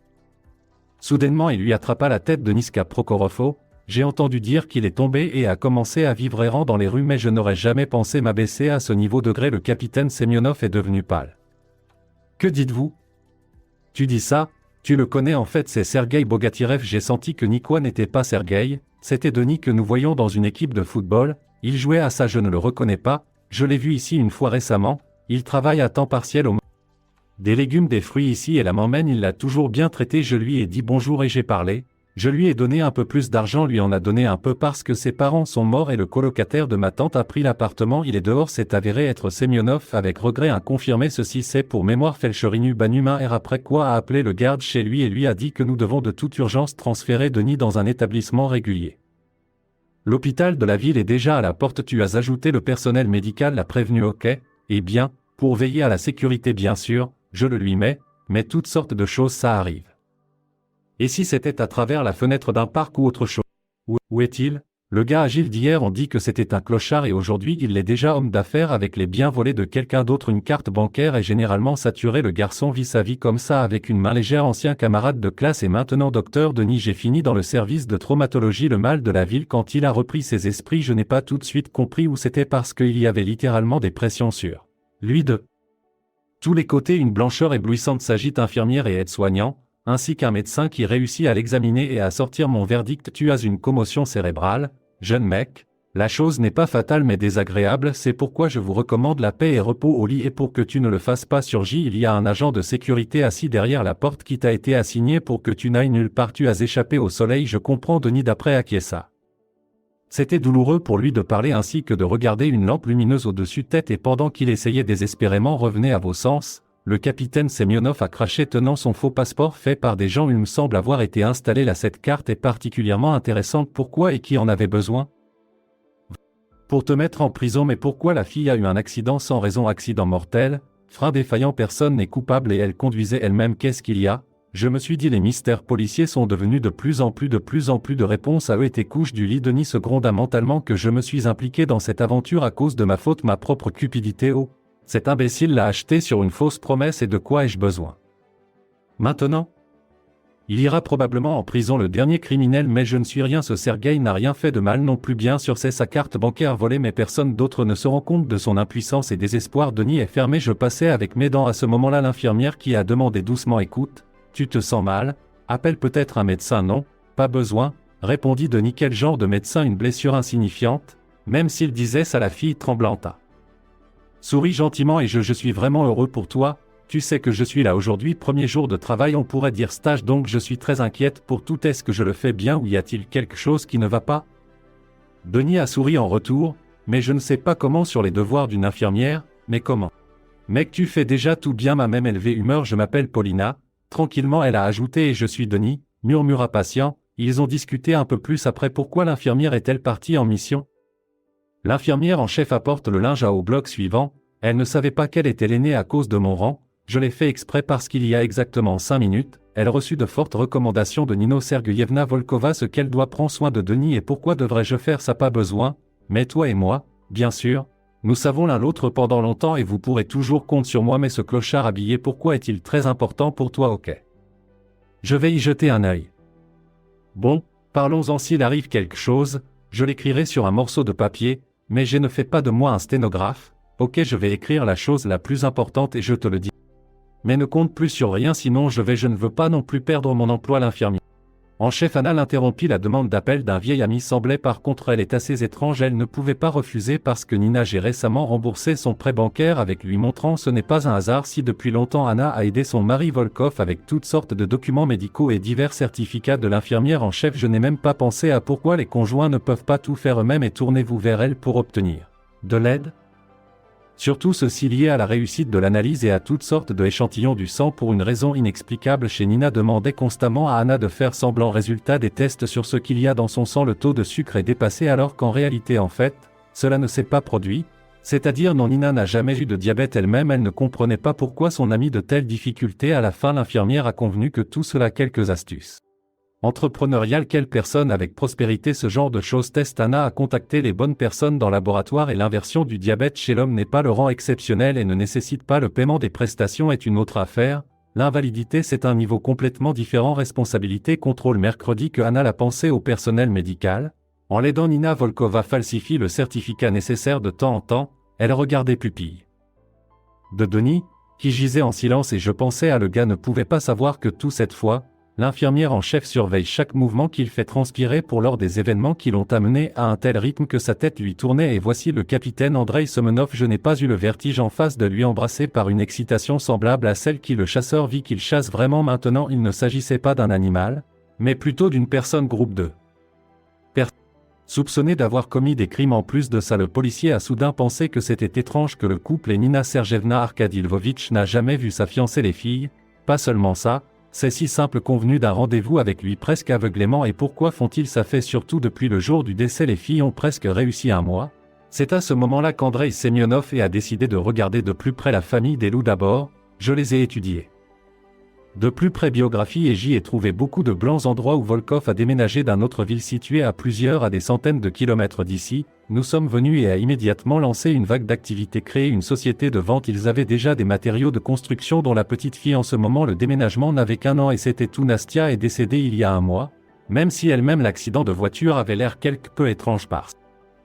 Soudainement il lui attrapa la tête de Niska Prokhorov. J'ai entendu dire qu'il est tombé et a commencé à vivre errant dans les rues, mais je n'aurais jamais pensé m'abaisser à ce niveau. Le capitaine Semyonov est devenu pâle. Que dites-vous? Tu dis ça? Tu le connais? En fait c'est Sergueï Bogatirev. J'ai senti que Nikwa n'était pas Sergueï, c'était Denis que nous voyons dans une équipe de football. Il jouait à ça. Je ne le reconnais pas, je l'ai vu ici une fois récemment, il travaille à temps partiel au des légumes, des fruits ici et là m'emmène. Il l'a toujours bien traité. Je lui ai dit bonjour et j'ai parlé. Je lui ai donné un peu plus d'argent, lui en a donné un peu parce que ses parents sont morts et le colocataire de ma tante a pris l'appartement. Il est dehors. C'est avéré être Semyonov. Avec regret a confirmé ceci. C'est pour mémoire. Felcherinu Banuma R. Après quoi a appelé le garde chez lui et lui a dit que nous devons de toute urgence transférer Denis dans un établissement régulier. L'hôpital de la ville est déjà à la porte. Tu as ajouté le personnel médical, l'a prévenu. Ok, eh bien, pour veiller à la sécurité bien sûr, je le lui mets, mais toutes sortes de choses ça arrive. Et si c'était à travers la fenêtre d'un parc ou autre chose? Où est-il? Le gars agile d'hier on dit que c'était un clochard et aujourd'hui il est déjà homme d'affaires avec les biens volés de quelqu'un d'autre. Une carte bancaire est généralement saturée. Le garçon vit sa vie comme ça avec une main légère. Ancien camarade de classe et maintenant docteur Denis. J'ai fini dans le service de traumatologie. Le mal de la ville. Quand il a repris ses esprits, je n'ai pas tout de suite compris où c'était parce qu'il y avait littéralement des pressions sur lui de tous les côtés. Une blancheur éblouissante s'agite. Infirmière et aide-soignant, ainsi qu'un médecin qui réussit à l'examiner et à sortir mon verdict. Tu as une commotion cérébrale, jeune mec. La chose n'est pas fatale mais désagréable, c'est pourquoi je vous recommande la paix et repos au lit. Et pour que tu ne le fasses pas surgir, il y a un agent de sécurité assis derrière la porte qui t'a été assigné pour que tu n'ailles nulle part. Tu as échappé au soleil. Je comprends. Denis d'après acquiesça. C'était douloureux pour lui de parler ainsi que de regarder une lampe lumineuse au-dessus tête et pendant qu'il essayait désespérément revenez à vos sens. Le capitaine Semyonov a craché tenant son faux passeport fait par des gens. Il me semble avoir été installé là. Cette carte est particulièrement intéressante. Pourquoi et qui en avait besoin? Pour te mettre en prison. Mais pourquoi? La fille a eu un accident sans raison. Accident mortel, frein défaillant, personne n'est coupable et elle conduisait elle-même. Qu'est-ce qu'il y a? Je me suis dit les mystères policiers sont devenus de plus en plus de réponses à eux. Et tes couches du lit. Denis se gronda mentalement que je me suis impliqué dans cette aventure à cause de ma faute, ma propre cupidité. Oh, cet imbécile l'a acheté sur une fausse promesse et de quoi ai-je besoin? Maintenant? Il ira probablement en prison, le dernier criminel, mais je ne suis rien. Ce Sergueï n'a rien fait de mal non plus. Bien sûr c'est sa carte bancaire volée mais personne d'autre ne se rend compte de son impuissance et désespoir. Denis est fermé. Je passais avec mes dents à ce moment-là l'infirmière qui a demandé doucement écoute, Tu te sens mal? Appelle peut-être un médecin. Non, pas besoin, répondit Denis. Quel genre de médecin? Une blessure insignifiante? Même s'il disait ça, la fille tremblanta. Souris gentiment et je suis vraiment heureux pour toi. Tu sais que je suis là aujourd'hui, premier jour de travail, on pourrait dire stage, donc je suis très inquiète pour tout. Est-ce que je le fais bien ou y a-t-il quelque chose qui ne va pas? Denis a souri en retour, mais je ne sais pas comment sur les devoirs d'une infirmière, mais comment? Mec, tu fais déjà tout bien. Ma même élevée humeur. Je m'appelle Paulina. Tranquillement elle a ajouté, et je suis Denis, murmura patient. Ils ont discuté un peu plus après. Pourquoi l'infirmière est-elle partie en mission? L'infirmière en chef apporte le linge au bloc suivant. Elle ne savait pas qu'elle était l'aînée à cause de mon rang. Je l'ai fait exprès parce qu'il y a exactement 5 minutes, elle reçut de fortes recommandations de Nino Sergeyevna Volkova. Ce qu'elle doit prendre soin de Denis, et pourquoi devrais-je faire ça? Pas besoin. Mais toi et moi, bien sûr, nous savons l'un l'autre pendant longtemps et vous pourrez toujours compter sur moi. Mais ce clochard habillé, pourquoi est-il très important pour toi? Ok. Je vais y jeter un œil. Bon, parlons-en. S'il arrive quelque chose, je l'écrirai sur un morceau de papier, mais je ne fais pas de moi un sténographe. Ok, je vais écrire la chose la plus importante et je te le dis. Mais ne compte plus sur rien, sinon je ne veux pas non plus perdre mon emploi. L'infirmière en chef Anna l'interrompit. La demande d'appel d'un vieil ami semblait par contre elle est assez étrange. Elle ne pouvait pas refuser parce que Nina j'ai récemment remboursé son prêt bancaire avec lui, montrant ce n'est pas un hasard si depuis longtemps Anna a aidé son mari Volkov avec toutes sortes de documents médicaux et divers certificats de l'infirmière en chef. Je n'ai même pas pensé à pourquoi les conjoints ne peuvent pas tout faire eux-mêmes, et tournez-vous vers elle pour obtenir de l'aide. Surtout ceci lié à la réussite de l'analyse et à toutes sortes d'échantillons du sang. Pour une raison inexplicable chez Nina demandait constamment à Anna de faire semblant. Résultat des tests sur ce qu'il y a dans son sang, le taux de sucre est dépassé alors qu'en réalité en fait, cela ne s'est pas produit. C'est-à-dire non, Nina n'a jamais eu de diabète elle-même. Elle ne comprenait pas pourquoi son amie de telles difficultés. À la fin l'infirmière a convenu que tout cela quelques astuces entrepreneurial. Quelle personne avec prospérité ce genre de choses teste? Anna a contacté les bonnes personnes dans le laboratoire et l'inversion du diabète chez l'homme n'est pas le rang exceptionnel et ne nécessite pas le paiement des prestations est une autre affaire. L'invalidité c'est un niveau complètement différent. Responsabilité contrôle. Mercredi que Anna l'a pensé au personnel médical. En l'aidant, Nina Volkova falsifie le certificat nécessaire de temps en temps. Elle regardait pupille de Denis, qui gisait en silence, et je pensais à le gars ne pouvait pas savoir que tout cette fois, l'infirmière en chef surveille chaque mouvement qu'il fait transpirer pour lors des événements qui l'ont amené à un tel rythme que sa tête lui tournait. Et voici le capitaine Andrei Semenov. Je n'ai pas eu le vertige en face de lui, embrassé par une excitation semblable à celle qui le chasseur vit qu'il chasse vraiment. Maintenant il ne s'agissait pas d'un animal, mais plutôt d'une personne. Groupe 2. Soupçonné d'avoir commis des crimes. En plus de ça, le policier a soudain pensé que c'était étrange que le couple et Nina Sergeyevna Arkadievovitch n'a jamais vu sa fiancée. Les filles, pas seulement ça, c'est si simple, convenu d'un rendez-vous avec lui presque aveuglément. Et pourquoi font-ils ça? Fait surtout depuis le jour du décès. Les filles ont presque réussi un mois. C'est à ce moment-là qu'Andrei Semyonov a décidé de regarder de plus près la famille des loups. D'abord, je les ai étudiés de plus près, biographie, et j'y ai trouvé beaucoup de blancs endroits où Volkov a déménagé d'une autre ville située à des centaines de kilomètres d'ici. Nous sommes venus et a immédiatement lancé une vague d'activité, créé une société de vente. Ils avaient déjà des matériaux de construction dont la petite fille en ce moment. Le déménagement n'avait qu'1 an et c'était tout. Nastia est décédée il y a 1 mois, même si elle-même l'accident de voiture avait l'air quelque peu étrange parce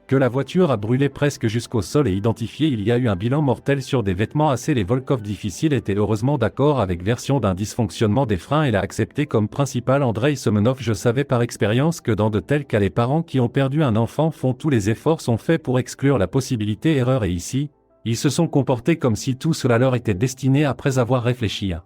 que la voiture a brûlé presque jusqu'au sol et identifié. Il y a eu un bilan mortel sur des vêtements assez. Les Volkov difficiles étaient heureusement d'accord avec version d'un dysfonctionnement des freins et l'a accepté comme principal. Andrei Semenov, je savais par expérience que dans de tels cas les parents qui ont perdu un enfant font tous les efforts sont faits pour exclure la possibilité erreur, et ici, ils se sont comportés comme si tout cela leur était destiné après avoir réfléchi à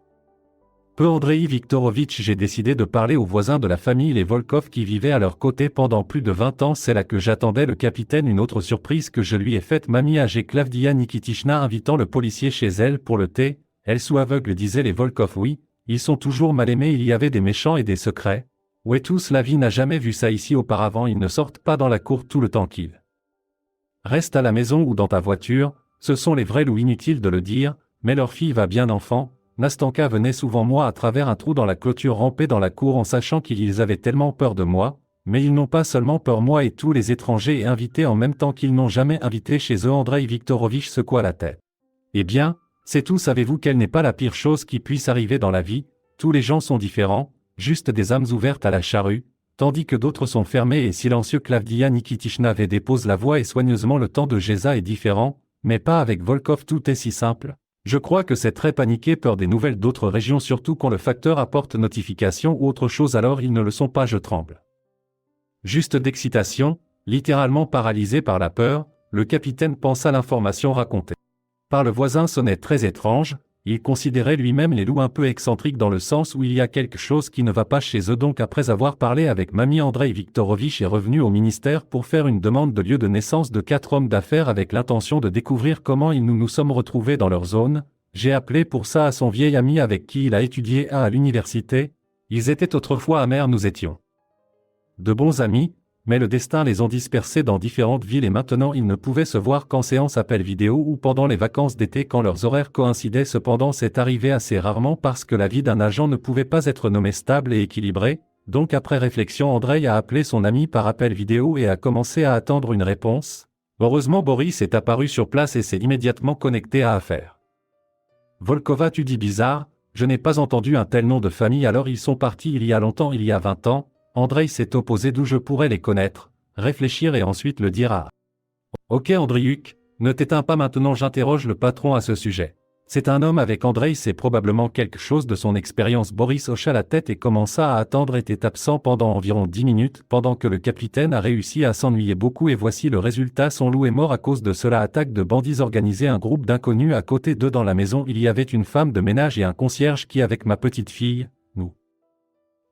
peu. Andrei Viktorovitch, j'ai décidé de parler aux voisins de la famille les Volkov qui vivaient à leur côté pendant plus de 20 ans. C'est là que j'attendais le capitaine. Une autre surprise que je lui ai faite, mamie âgée Klavdia Nikitishna invitant le policier chez elle pour le thé. Elle sous aveugle disait les Volkov, oui, ils sont toujours mal aimés. Il y avait des méchants et des secrets. Ouais, tous, la vie n'a jamais vu ça ici auparavant. Ils ne sortent pas dans la cour tout le temps qu'ils restent à la maison ou dans ta voiture. Ce sont les vrais loups, inutile de le dire, mais leur fille va bien. Enfant, Nastanka venait souvent moi à travers un trou dans la clôture, ramper dans la cour en sachant qu'ils avaient tellement peur de moi, mais ils n'ont pas seulement peur moi et tous les étrangers et invités en même temps qu'ils n'ont jamais invité chez eux. Andrei Viktorovitch secoua la tête. Eh bien, c'est tout. Savez-vous quelle n'est pas la pire chose qui puisse arriver dans la vie? Tous les gens sont différents, juste des âmes ouvertes à la charrue, tandis que d'autres sont fermés et silencieux. Klavdia Nikitishna dépose la voix et soigneusement le temps de Géza est différent, mais pas avec Volkov. Tout est si simple. Je crois que c'est très paniqué, peur des nouvelles d'autres régions, surtout quand le facteur apporte notification ou autre chose, alors ils ne le sont pas, je tremble. Juste d'excitation, littéralement paralysé par la peur, le capitaine pensa l'information racontée par le voisin sonnait très étrange. Il considérait lui-même les loups un peu excentriques dans le sens où il y a quelque chose qui ne va pas chez eux, donc après avoir parlé avec mamie, Andrei Viktorovitch est revenu au ministère pour faire une demande de lieu de naissance de 4 hommes d'affaires avec l'intention de découvrir comment ils nous sommes retrouvés dans leur zone. J'ai appelé pour ça à son vieil ami avec qui il a étudié à l'université. Ils étaient autrefois amers, nous étions de bons amis, mais le destin les ont dispersés dans différentes villes et maintenant ils ne pouvaient se voir qu'en séance appel vidéo ou pendant les vacances d'été quand leurs horaires coïncidaient. Cependant c'est arrivé assez rarement parce que la vie d'un agent ne pouvait pas être nommée stable et équilibrée, donc après réflexion Andrei a appelé son ami par appel vidéo et a commencé à attendre une réponse. Heureusement Boris est apparu sur place et s'est immédiatement connecté à affaire. Volkova, tu dis bizarre, je n'ai pas entendu un tel nom de famille, alors ils sont partis il y a longtemps, il y a 20 ans. Andrei s'est opposé, d'où je pourrais les connaître, réfléchir et ensuite le dire à. Ok Andriuk, ne t'éteins pas maintenant, j'interroge le patron à ce sujet. C'est un homme avec Andrei, c'est probablement quelque chose de son expérience. Boris hocha la tête et commença à attendre, était absent pendant environ 10 minutes, pendant que le capitaine a réussi à s'ennuyer beaucoup et voici le résultat, son loup est mort à cause de cela. Attaque de bandits organisés, un groupe d'inconnus à côté d'eux dans la maison, il y avait une femme de ménage et un concierge qui avec ma petite fille, nous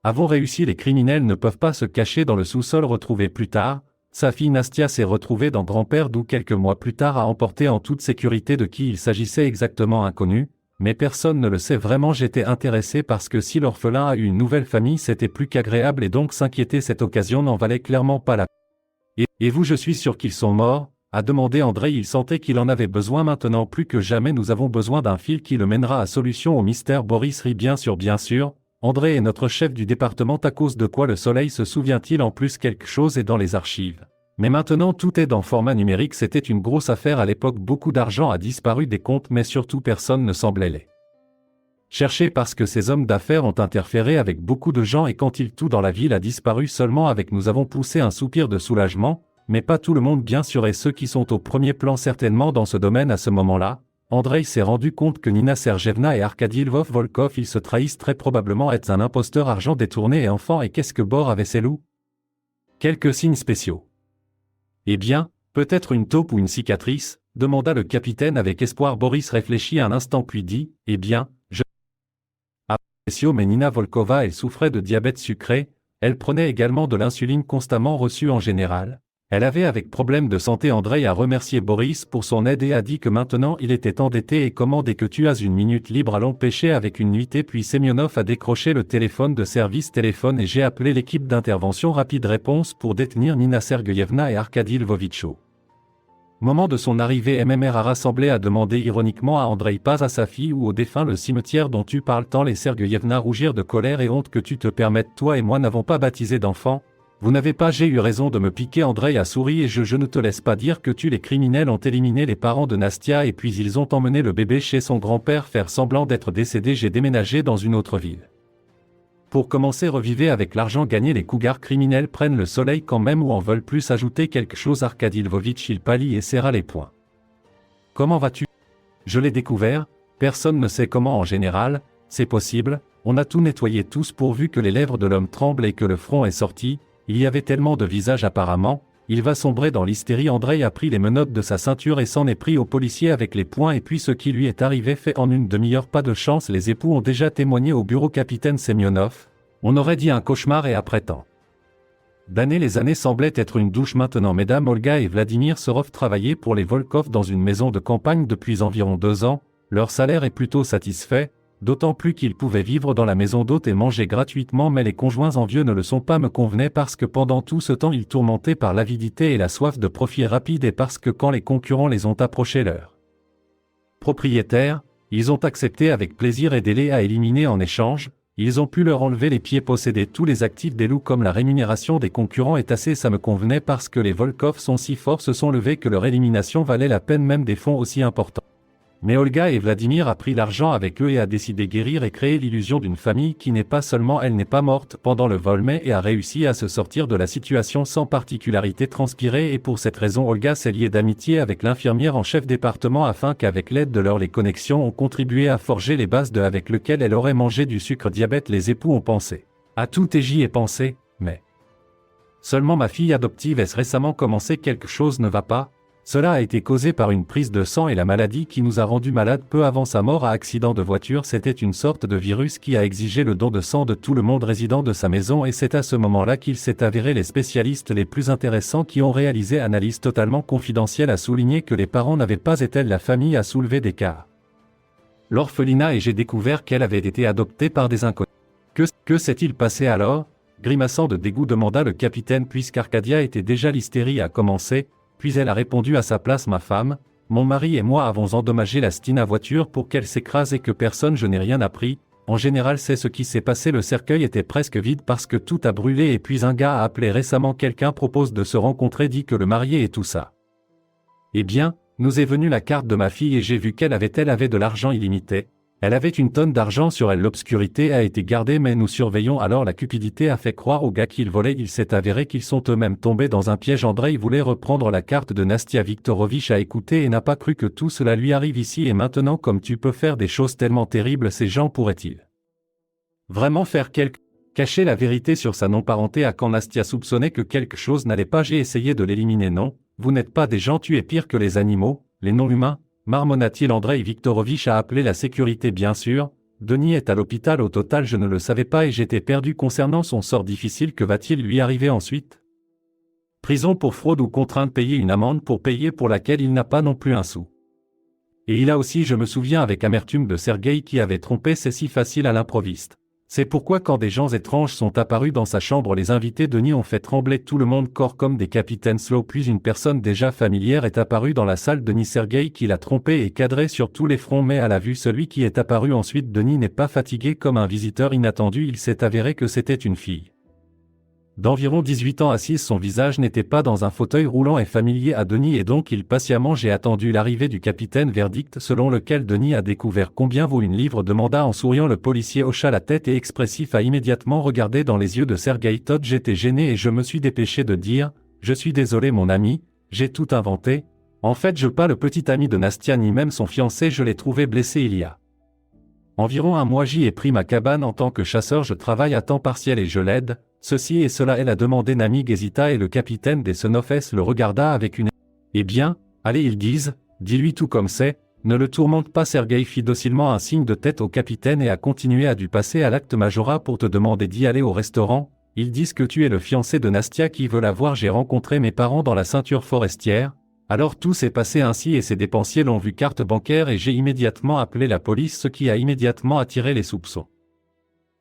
avons réussi, les criminels ne peuvent pas se cacher dans le sous-sol. Retrouvé plus tard, sa fille Nastia s'est retrouvée dans grand-père, d'où quelques mois plus tard a emporté en toute sécurité. De qui il s'agissait exactement inconnu, mais personne ne le sait vraiment. J'étais intéressé parce que si l'orphelin a eu une nouvelle famille c'était plus qu'agréable et donc s'inquiéter, cette occasion n'en valait clairement pas la peine. Et vous, je suis sûr qu'ils sont morts, a demandé Andrei. Il sentait qu'il en avait besoin maintenant plus que jamais. Nous avons besoin d'un fil qui le mènera à solution au mystère. Boris rit. Bien sûr. Andrei est notre chef du département. À cause de quoi le soleil se souvient-il en plus quelque chose est dans les archives. Mais maintenant tout est dans format numérique, c'était une grosse affaire à l'époque, beaucoup d'argent a disparu des comptes mais surtout personne ne semblait les chercher parce que ces hommes d'affaires ont interféré avec beaucoup de gens et quand tout dans la ville a disparu seulement avec nous avons poussé un soupir de soulagement, mais pas tout le monde bien sûr et ceux qui sont au premier plan certainement dans ce domaine à ce moment-là. Andrei s'est rendu compte que Nina Sergeyevna et Arkady Lvov-Volkov ils se trahissent très probablement, être un imposteur, argent détourné et enfant. Et qu'est-ce que Bor avait ses loups? Quelques signes spéciaux. Eh bien, peut-être une taupe ou une cicatrice, demanda le capitaine avec espoir. Boris réfléchit un instant puis dit, eh bien, spéciaux, mais Nina Volkova elle souffrait de diabète sucré, elle prenait également de l'insuline constamment reçue en général. Elle avait avec problème de santé. Andrei a remercié Boris pour son aide et a dit que maintenant il était endetté et comment dès que tu as une minute libre allons pêcher avec une nuitée. Puis Semyonov a décroché le téléphone de service téléphone et j'ai appelé l'équipe d'intervention rapide réponse pour détenir Nina Sergeyevna et Arkady Lvovitch. Moment de son arrivée, MMR a rassemblé, a demandé ironiquement à Andrei, pas à sa fille ou au défunt, le cimetière dont tu parles tant. Les Sergeyevna rougirent de colère et honte que tu te permettes, toi et moi n'avons pas baptisé d'enfant. Vous n'avez pas, j'ai eu raison de me piquer. Andrei a souri et je ne te laisse pas dire que les criminels ont éliminé les parents de Nastia et puis ils ont emmené le bébé chez son grand-père faire semblant d'être décédé. J'ai déménagé dans une autre ville. Pour commencer, revivez avec l'argent gagné. Les cougars criminels prennent le soleil quand même ou en veulent plus. Ajouter quelque chose. Arkady Lvovitch il pâlit et serra les poings. Comment vas-tu? Je l'ai découvert, personne ne sait comment en général, c'est possible, on a tout nettoyé tous pourvu que les lèvres de l'homme tremblent et que le front est sorti. Il y avait tellement de visages apparemment, il va sombrer dans l'hystérie. Andrei a pris les menottes de sa ceinture et s'en est pris au policier avec les poings et puis ce qui lui est arrivé fait en une demi-heure. Pas de chance, les époux ont déjà témoigné au bureau. Capitaine Semyonov, on aurait dit un cauchemar et après tant d'années les années semblaient être une douche maintenant. Mesdames Olga et Vladimir Sorov travaillaient pour les Volkov dans une maison de campagne depuis environ 2 ans, leur salaire est plutôt satisfait. D'autant plus qu'ils pouvaient vivre dans la maison d'hôte et manger gratuitement, mais les conjoints envieux ne le sont pas. Me convenait parce que pendant tout ce temps ils tourmentaient par l'avidité et la soif de profit rapide et parce que quand les concurrents les ont approchés leurs propriétaires, ils ont accepté avec plaisir et délai à éliminer en échange, ils ont pu leur enlever les pieds, posséder tous les actifs des loups comme la rémunération des concurrents est assez. Ça me convenait parce que les Volkov sont si forts, se sont levés que leur élimination valait la peine même des fonds aussi importants. Mais Olga et Vladimir a pris l'argent avec eux et a décidé guérir et créer l'illusion d'une famille qui n'est pas seulement elle n'est pas morte pendant le vol mais et a réussi à se sortir de la situation sans particularité transpirée et pour cette raison Olga s'est liée d'amitié avec l'infirmière en chef département afin qu'avec l'aide de les connexions ont contribué à forger les bases de avec lequel elle aurait mangé du sucre diabète les époux ont pensé. À tout et j'y ai pensé, mais seulement ma fille adoptive est récemment commencé quelque chose ne va pas. Cela a été causé par une prise de sang et la maladie qui nous a rendu malades peu avant sa mort à accident de voiture. C'était une sorte de virus qui a exigé le don de sang de tout le monde résident de sa maison et c'est à ce moment-là qu'il s'est avéré les spécialistes les plus intéressants qui ont réalisé analyse totalement confidentielle a souligné que les parents n'avaient pas été la famille à soulever des cas. L'orphelinat et j'ai découvert qu'elle avait été adoptée par des inconnus. Que s'est-il passé alors? Grimaçant de dégoût demanda le capitaine puisqu'Arcadia était déjà l'hystérie a commencé. Puis elle a répondu à sa place ma femme, mon mari et moi avons endommagé la Stina voiture pour qu'elle s'écrase et que personne je n'ai rien appris, en général c'est ce qui s'est passé le cercueil était presque vide parce que tout a brûlé et puis un gars a appelé récemment quelqu'un propose de se rencontrer dit que le marié et tout ça. Eh bien, nous est venue la carte de ma fille et j'ai vu qu'elle avait de l'argent illimité. Elle avait une tonne d'argent sur elle l'obscurité a été gardée mais nous surveillons alors la cupidité a fait croire aux gars qu'ils volaient il s'est avéré qu'ils sont eux-mêmes tombés dans un piège Andrei voulait reprendre la carte de Nastia Viktorovich a écouté et n'a pas cru que tout cela lui arrive ici et maintenant comme tu peux faire des choses tellement terribles ces gens pourraient-ils vraiment faire cacher la vérité sur sa non-parenté à quand Nastia soupçonnait que quelque chose n'allait pas j'ai essayé de l'éliminer non, vous n'êtes pas des gens tu es pire que les animaux, les non-humains. Marmonna-t-il Andrei Viktorovich a appelé la sécurité bien sûr, Denis est à l'hôpital au total je ne le savais pas et j'étais perdu concernant son sort difficile que va-t-il lui arriver ensuite? Prison pour fraude ou contraint de payer une amende pour payer pour laquelle il n'a pas non plus un sou. Et il a aussi je me souviens avec amertume de Sergueï qui avait trompé c'est si facile à l'improviste. C'est pourquoi quand des gens étranges sont apparus dans sa chambre les invités Denis ont fait trembler tout le monde corps comme des capitaines slow puis une personne déjà familière est apparue dans la salle Denis Sergueï qui l'a trompé et cadré sur tous les fronts mais à la vue celui qui est apparu ensuite Denis n'est pas fatigué comme un visiteur inattendu il s'est avéré que c'était une fille. D'environ 18 ans assise son visage n'était pas dans un fauteuil roulant et familier à Denis et donc il patiemment j'ai attendu l'arrivée du capitaine verdict selon lequel Denis a découvert combien vaut une livre demanda en souriant le policier hocha la tête et expressif a immédiatement regardé dans les yeux de Sergueï Todt j'étais gêné et je me suis dépêché de dire, je suis désolé mon ami, j'ai tout inventé, en fait je pas le petit ami de Nastia ni même son fiancé je l'ai trouvé blessé il y a environ un mois j'y ai pris ma cabane en tant que chasseur je travaille à temps partiel et je l'aide. Ceci et cela elle a demandé Namig hésita et le capitaine des Sonofes le regarda avec une... Eh bien, allez ils disent, dis-lui tout comme c'est, ne le tourmente pas Sergueï fit docilement un signe de tête au capitaine et a continué à dû passer à l'acte Majora pour te demander d'y aller au restaurant, ils disent que tu es le fiancé de Nastia qui veut la voir j'ai rencontré mes parents dans la ceinture forestière, alors tout s'est passé ainsi et ces dépensiers l'ont vu carte bancaire et j'ai immédiatement appelé la police ce qui a immédiatement attiré les soupçons.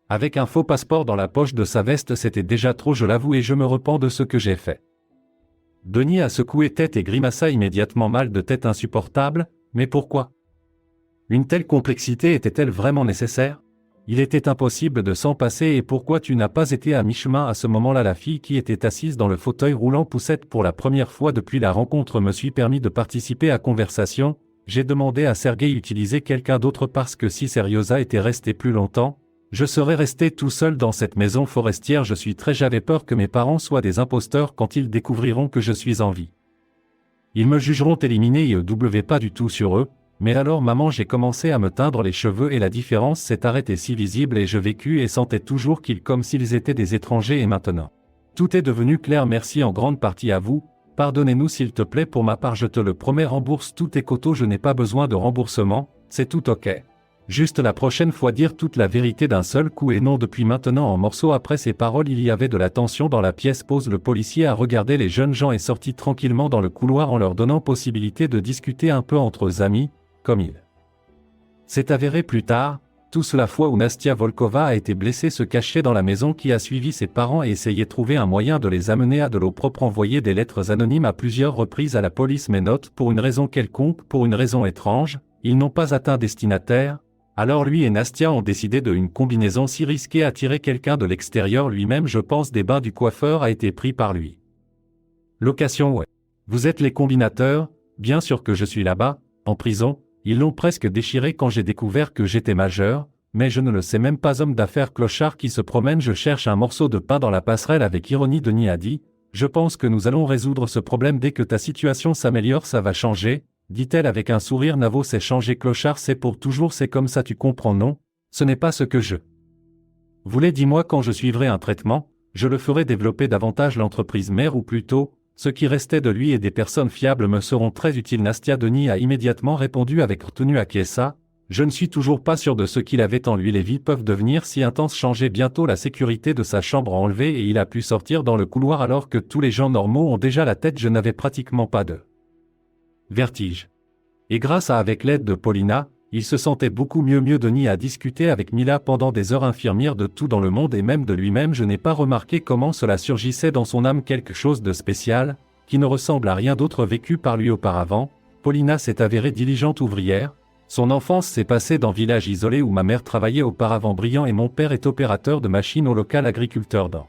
Avec un faux passeport dans la poche de sa veste c'était déjà trop je l'avoue et je me repens de ce que j'ai fait. Denis a secoué tête et grimaça immédiatement mal de tête insupportable, mais pourquoi? Une telle complexité était-elle vraiment nécessaire? Il était impossible de s'en passer et pourquoi tu n'as pas été à mi-chemin à ce moment-là la fille qui était assise dans le fauteuil roulant poussette pour la première fois depuis la rencontre me suis permis de participer à conversation, j'ai demandé à Sergueï d'utiliser quelqu'un d'autre parce que si Seriosa était resté plus longtemps, je serais resté tout seul dans cette maison forestière j'avais peur que mes parents soient des imposteurs quand ils découvriront que je suis en vie. Ils me jugeront éliminé et pas du tout sur eux, mais alors maman j'ai commencé à me teindre les cheveux et la différence s'est arrêtée si visible et je vécus et sentais toujours qu'ils comme s'ils étaient des étrangers et maintenant. Tout est devenu clair merci en grande partie à vous, pardonnez-nous s'il te plaît pour ma part je te le promets rembourse tous tes coteaux je n'ai pas besoin de remboursement, c'est tout ok. Juste la prochaine fois dire toute la vérité d'un seul coup et non depuis maintenant en morceaux après ces paroles il y avait de la tension dans la pièce pose le policier a regardé les jeunes gens et sorti tranquillement dans le couloir en leur donnant possibilité de discuter un peu entre amis, comme il s'est avéré plus tard, tous la fois où Nastia Volkova a été blessée se cachait dans la maison qui a suivi ses parents et essayait de trouver un moyen de les amener à de l'eau propre envoyer des lettres anonymes à plusieurs reprises à la police mais note pour une raison quelconque, pour une raison étrange, ils n'ont pas atteint destinataire. Alors lui et Nastia ont décidé de une combinaison si risquée attirer quelqu'un de l'extérieur lui-même je pense des bains du coiffeur a été pris par lui. Location ouais. Vous êtes les combinateurs, bien sûr que je suis là-bas, en prison, Ils l'ont presque déchiré quand j'ai découvert que j'étais majeur, mais je ne le sais même pas. Homme d'affaires clochard qui se promène, je cherche un morceau de pain dans la passerelle avec ironie. Denis a dit, je pense que nous allons résoudre ce problème dès que ta situation s'améliore, ça va changer, dit-elle avec un sourire. Navo, c'est changé clochard, c'est pour toujours, c'est comme ça, tu comprends? Non, ce n'est pas ce que je voulais. Dis-moi quand je suivrai un traitement, je le ferai développer davantage l'entreprise mère, ou plutôt, ce qui restait de lui et des personnes fiables me seront très utiles. Nastia. Denis a immédiatement répondu avec retenue à Chiesa. Je ne suis toujours pas sûr de ce qu'il avait en lui. Les vies peuvent devenir si intenses. Changer bientôt. La sécurité de sa chambre enlevée et il a pu sortir dans le couloir alors que tous les gens normaux ont déjà la tête. Je n'avais pratiquement pas de vertige. Et grâce à avec l'aide de Paulina, il se sentait beaucoup mieux. Denis a discuté avec Mila pendant des heures, infirmière de tout dans le monde et même de lui-même. Je n'ai pas remarqué comment cela surgissait dans son âme, quelque chose de spécial, qui ne ressemble à rien d'autre vécu par lui auparavant. Paulina s'est avérée diligente ouvrière. Son enfance s'est passée dans village isolé où ma mère travaillait auparavant brillant et mon père est opérateur de machines au local agriculteur. Dans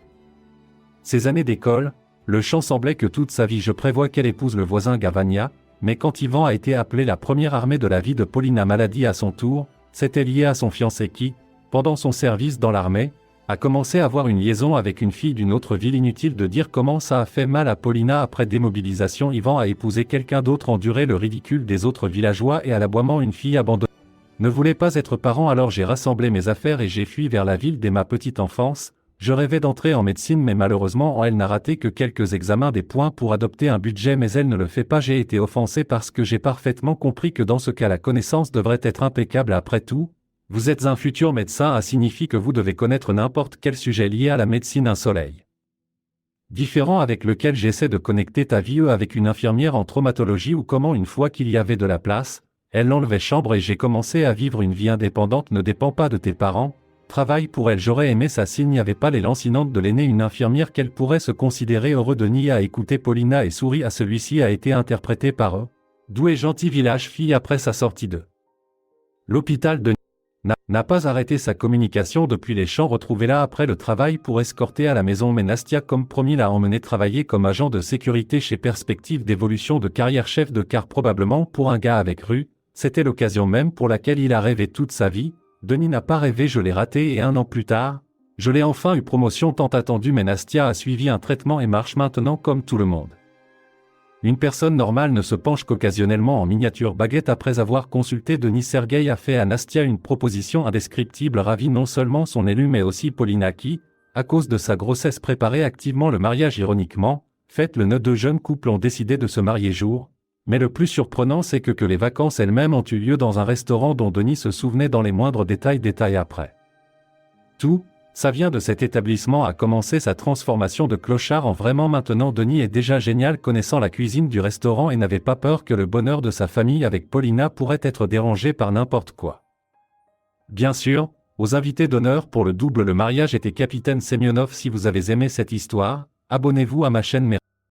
ses années d'école, le champ semblait que toute sa vie. Je prévois qu'elle épouse le voisin Gavagna, mais quand Yvan a été appelé, la première armée de la vie de Paulina maladie à son tour, c'était lié à son fiancé qui, pendant son service dans l'armée, a commencé à avoir une liaison avec une fille d'une autre ville. Inutile de dire comment ça a fait mal à Paulina. Après démobilisation, Yvan a épousé quelqu'un d'autre, enduré le ridicule des autres villageois et à l'aboiement une fille abandonnée. Ne voulait pas être parent, alors j'ai rassemblé mes affaires et j'ai fui vers la ville dès ma petite enfance. Je rêvais d'entrer en médecine mais malheureusement elle n'a raté que quelques examens, des points pour adopter un budget mais elle ne le fait pas. J'ai été offensé parce que j'ai parfaitement compris que dans ce cas la connaissance devrait être impeccable. Après tout, vous êtes un futur médecin, a signifie que vous devez connaître n'importe quel sujet lié à la médecine. Un soleil différent avec lequel j'essaie de connecter ta vie avec une infirmière en traumatologie, ou comment une fois qu'il y avait de la place, elle l'enlevait chambre et j'ai commencé à vivre une vie indépendante. Ne dépend pas de tes parents, travaille pour elle. J'aurais aimé ça s'il n'y avait pas les lancinantes de l'aîné, une infirmière qu'elle pourrait se considérer heureux. Denis a écouté Paulina et sourit à celui-ci. A été interprété par eux. Doué gentil village fille. Après sa sortie de l'hôpital, de n'a pas arrêté sa communication depuis les champs retrouvés là après le travail pour escorter à la maison, mais Nastia comme promis l'a emmené travailler comme agent de sécurité chez Perspective d'évolution de carrière, chef de car. Probablement pour un gars avec rue, c'était l'occasion même pour laquelle il a rêvé toute sa vie. Denis n'a pas rêvé, je l'ai raté et 1 an plus tard, je l'ai enfin eu, promotion tant attendue, mais Nastia a suivi un traitement et marche maintenant comme tout le monde. Une personne normale ne se penche qu'occasionnellement en miniature baguette. Après avoir consulté Denis, Sergueï a fait à Nastia une proposition indescriptible, ravie non seulement son élu mais aussi Paulina qui, à cause de sa grossesse, préparait activement le mariage. Ironiquement, faites le 2 jeunes couples ont décidé de se marier jour, mais le plus surprenant c'est que les vacances elles-mêmes ont eu lieu dans un restaurant dont Denis se souvenait dans les moindres détails. Après tout, ça vient de cet établissement a commencé sa transformation de clochard en vraiment. Maintenant Denis est déjà génial connaissant la cuisine du restaurant et n'avait pas peur que le bonheur de sa famille avec Paulina pourrait être dérangé par n'importe quoi. Bien sûr, aux invités d'honneur pour le double le mariage était Capitaine Semyonov. Si vous avez aimé cette histoire, abonnez-vous à ma chaîne. Merci.